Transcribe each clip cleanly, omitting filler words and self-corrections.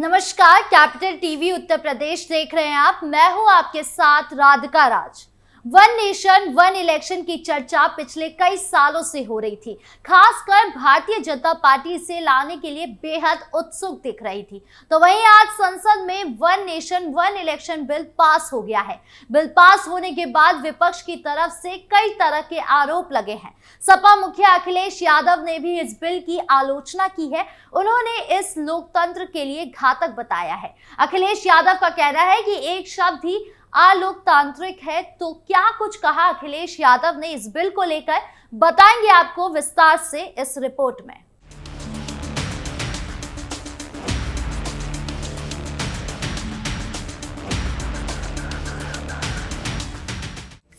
नमस्कार, capital TV Uttar Pradesh देख रहे हैं आप। मैं हूं आपके साथ राधिका राज। वन नेशन वन इलेक्शन की चर्चा पिछले कई सालों से हो रही थी। खासकर भारतीय जनता पार्टी इसे लाने के लिए बेहद उत्सुक दिख रही थी। तो वहीं आज संसद में one nation one election bill pass हो गया है। बिल पास होने के बाद विपक्ष की तरफ से कई तरह के आरोप लगे हैं। सपा मुखिया अखिलेश यादव ने भी इस बिल की आलोचना की है। उन्होंने इस लोकतंत्र के लिए घातक बताया है। अखिलेश यादव का कहना है कि एक शब्द ही अलोकतांत्रिक है। तो क्या कुछ कहा अखिलेश यादव ने इस बिल को लेकर, बताएंगे आपको विस्तार से इस रिपोर्ट में।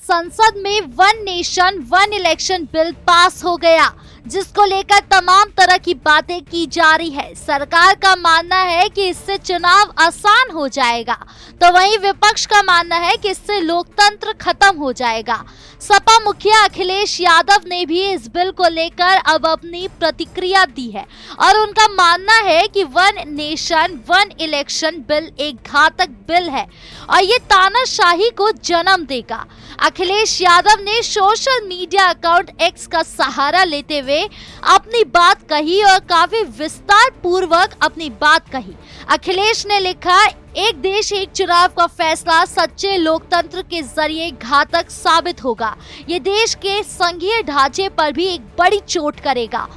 संसद में one nation one election bill pass हो गया, जिसको लेकर तमाम तरह की बातें की जा रही है। सरकार का मानना है कि इससे चुनाव आसान हो जाएगा, तो वहीं विपक्ष का मानना है कि इससे लोकतंत्र खत्म हो जाएगा। सपा मुखिया अखिलेश यादव ने भी इस बिल को लेकर अब अपनी प्रतिक्रिया दी है और उनका मानना है कि one nation one election bill एक घातक बिल है और ये तानाशाही को जन्म देगा। अखिलेश यादव ने सोशल मीडिया अकाउंट एक्स का सहारा लेते हुए अपनी बात कही और काफी विस्तार पूर्वक अपनी बात कही। अखिलेश ने लिखा, एक देश एक चुनाव का फैसला सच्चे लोकतंत्र के जरिए घातक साबित होगा। ये देश के संघीय ढांचे पर भी एक बड़ी चोट करेगा।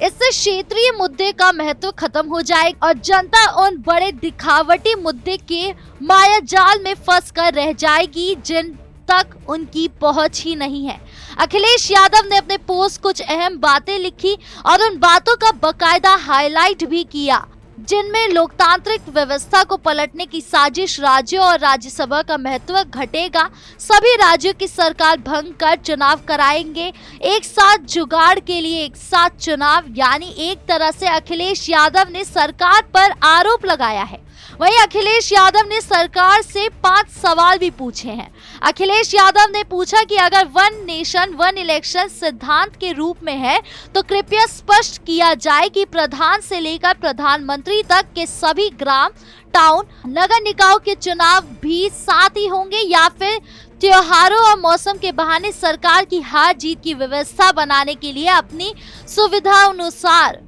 इससे क्षेत्रीय मुद्दे का महत्व खत्म हो जाएगा और जनता उन बड़े दिखावटी मुद्दे के मायाजाल में फंसकर रह जाएगी जिन तक उनकी पहुंच ही नहीं है। अखिलेश यादव ने अपने पोस्ट कुछ अहम बातें लिखी और उन बातों का बकायदा हाईलाइट भी किया, जिनमें लोकतांत्रिक व्यवस्था को पलटने की साजिश, राज्यों और राज्यसभा का महत्व घटेगा, सभी राज्यों की सरकार भंग कर चुनाव कराएंगे, एक साथ जुगाड़ के लिए एक साथ चुनाव। यानी एक तरह से अखिलेश यादव ने सरकार पर आरोप लगाया है। वहीं अखिलेश यादव ने सरकार से 5 सवाल भी पूछे हैं। अखिलेश यादव ने पूछा कि अगर वन नेशन वन इलेक्शन सिद्धांत के रूप में है तो कृपया स्पष्ट किया जाए कि प्रधान से लेकर प्रधानमंत्री तक के सभी ग्राम, टाउन, नगर निकायों के चुनाव भी साथ ही होंगे या फिर त्योहारों और मौसम के बहाने सरकार की हार जीत की व्यवस्था बनाने के लिए अपनी सुविधा अनुसार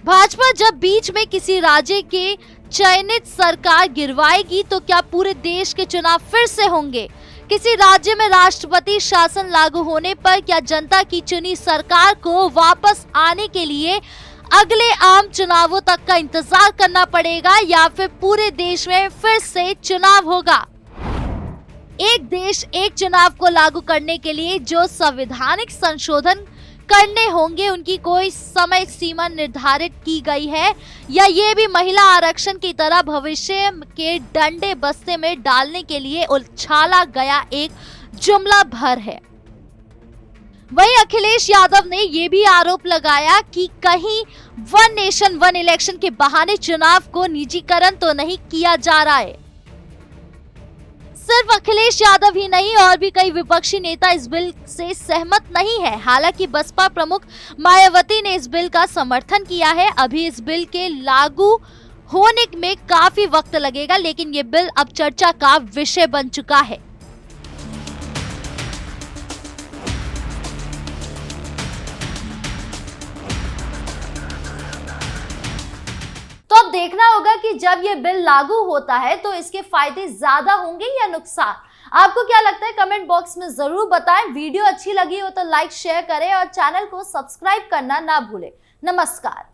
भाजपा जब बीच में किसी राज्य के चयनित सरकार गिरवाएगी तो क्या पूरे देश के चुनाव फिर से होंगे? किसी राज्य में राष्ट्रपति शासन लागू होने पर क्या जनता की चुनी सरकार को वापस आने के लिए अगले आम चुनावों तक का इंतजार करना पड़ेगा या फिर पूरे देश में फिर से चुनाव होगा? एक देश एक चुनाव को लागू करने के लिए जो संवैधानिक संशोधन करने होंगे, उनकी कोई समय सीमा निर्धारित की गई है या ये भी महिला आरक्षण की तरह भविष्य के डंडे बस्ते में डालने के लिए उछाला गया एक जुमला भर है? वहीं अखिलेश यादव ने ये भी आरोप लगाया कि कहीं वन नेशन वन इलेक्शन के बहाने चुनाव को निजीकरण तो नहीं किया जा रहा है। सिर्फ अखिलेश यादव ही नहीं, और भी कई विपक्षी नेता इस बिल से सहमत नहीं है। हालांकि बसपा प्रमुख मायावती ने इस बिल का समर्थन किया है। अभी इस बिल के लागू होने में काफी वक्त लगेगा, लेकिन ये बिल अब चर्चा का विषय बन चुका है। तो अब देखना होगा कि जब ये बिल लागू होता है तो इसके फायदे ज्यादा होंगे या नुकसान। आपको क्या लगता है, कमेंट बॉक्स में जरूर बताएं। वीडियो अच्छी लगी हो तो लाइक शेयर करें और चैनल को सब्सक्राइब करना ना भूलें। नमस्कार।